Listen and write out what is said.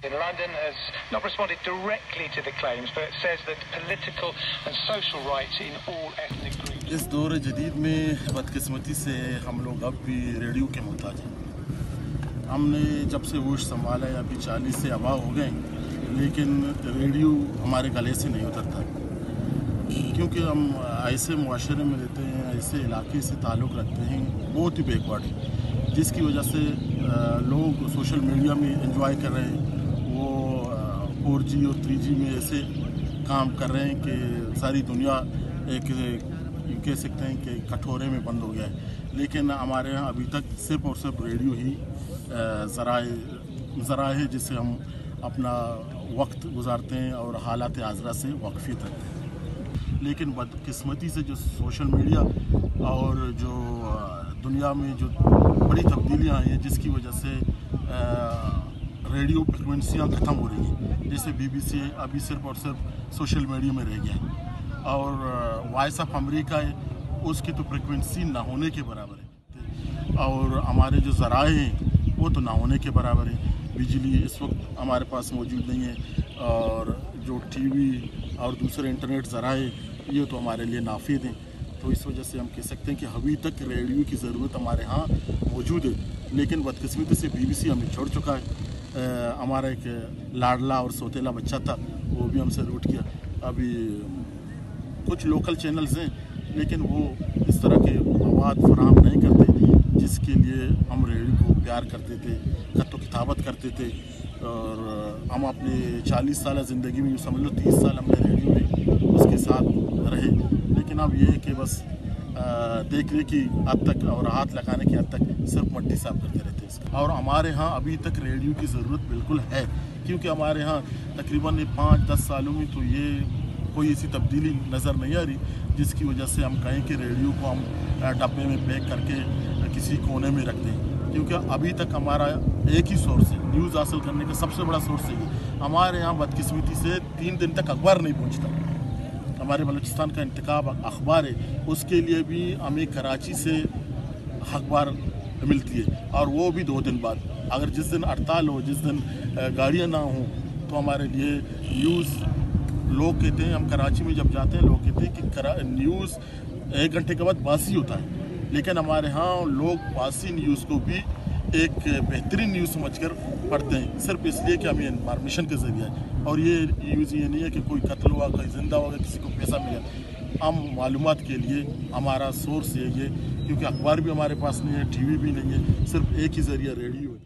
in London has not responded directly to the claims, but says that political and social rights in all ethnic groups. इस दौर जदीद में बदकिस्मती से हम लोग अब भी रेडियो के मोहताज हैं। हमने जब से होश संभाला या अभी 40 से अबा हो गए, लेकिन रेडियो हमारे गले से नहीं उतरता, क्योंकि हम ऐसे मुआशरे में रहते हैं, ऐसे इलाके से ताल्लुक़ रखते हैं बहुत ही बैकवर्ड है, जिसकी वजह से लोग सोशल मीडिया में एंजॉय कर रहे हैं। वो 4G और 3G में ऐसे काम कर रहे हैं कि सारी दुनिया एक कह सकते हैं कि कटोरे में बंद हो गया है। लेकिन हमारे यहाँ अभी तक सिर्फ और सिर्फ रेडियो ही ज़राए है जिससे हम अपना वक्त गुजारते हैं और हालात आज़रा से वाकफियत रखते हैं। लेकिन बदकिस्मती से जो सोशल मीडिया और जो दुनिया में जो बड़ी तब्दीलियाँ आई हैं, जिसकी वजह से रेडियो फ्रिक्वेंसियाँ ख़त्म हो रही हैं। जैसे BBC अभी सिर्फ और सिर्फ सोशल मीडिया में रह गया है, और वॉइस ऑफ अमेरिका है, उसकी तो फ्रिक्वेंसी ना होने के बराबर है, और हमारे जो ज़राए हैं वो तो ना होने के बराबर है। बिजली इस वक्त हमारे पास मौजूद नहीं है, और जो TV और दूसरे इंटरनेट ज़राए ये तो हमारे लिए नाफिद हैं। तो इस वजह से हम कह सकते हैं कि अभी तक रेडियो की ज़रूरत हमारे यहाँ मौजूद है, लेकिन बदकिस्मती से BBC हमें छोड़ चुका है। हमारा एक लाडला और सोतेला बच्चा था, वो भी हमसे रूठ गया। अभी कुछ लोकल चैनल्स हैं, लेकिन वो इस तरह के मवाद फराहम नहीं करते जिसके लिए हम रेडियो को प्यार करते थे, खत किताबत करते थे। और हम अपने 40 साल ज़िंदगी में समझ लो 30 साल हमने रेडियो में उसके साथ रहे, लेकिन अब ये है कि बस देखने की हद तक और हाथ लगाने की हद तक सिर्फ मट्टी साफ करते रहते हैं इसका। और हमारे यहाँ अभी तक रेडियो की ज़रूरत बिल्कुल है, क्योंकि हमारे यहाँ तकरीबन 5-10 सालों में तो ये कोई ऐसी तब्दीली नज़र नहीं आ रही जिसकी वजह से हम कहें कि रेडियो को हम डब्बे में पैक करके किसी कोने में रख दें। क्योंकि अभी तक हमारा एक ही सोर्स है, न्यूज़ हासिल करने का सबसे बड़ा सोर्स है ये। हमारे यहाँ बदकिस्मती से 3 दिन तक अखबार नहीं पहुँचता। हमारे बलूचिस्तान का इंतखाब अखबार है, उसके लिए भी हमें कराची से अखबार मिलती है, और वो भी 2 दिन बाद। अगर जिस दिन हड़ताल हो, जिस दिन गाड़ियाँ ना हों, तो हमारे लिए न्यूज़ लोग कहते हैं, हम कराची में जब जाते हैं लोग कहते हैं कि न्यूज़ 1 घंटे के बाद बासी होता है, लेकिन हमारे यहाँ लोग बासी न्यूज़ को भी एक बेहतरीन न्यूज़ समझकर पढ़ते हैं, सिर्फ इसलिए कि हमें इन्फॉर्मेशन के ज़रिए है। और ये न्यूज़ ये नहीं है कि कोई कत्ल हुआ, कोई ज़िंदा होगा, किसी को पैसा मिला। हम मालूमात के लिए हमारा सोर्स ये क्योंकि अखबार भी हमारे पास नहीं है, TV भी नहीं है, सिर्फ एक ही ज़रिया रेडियो है।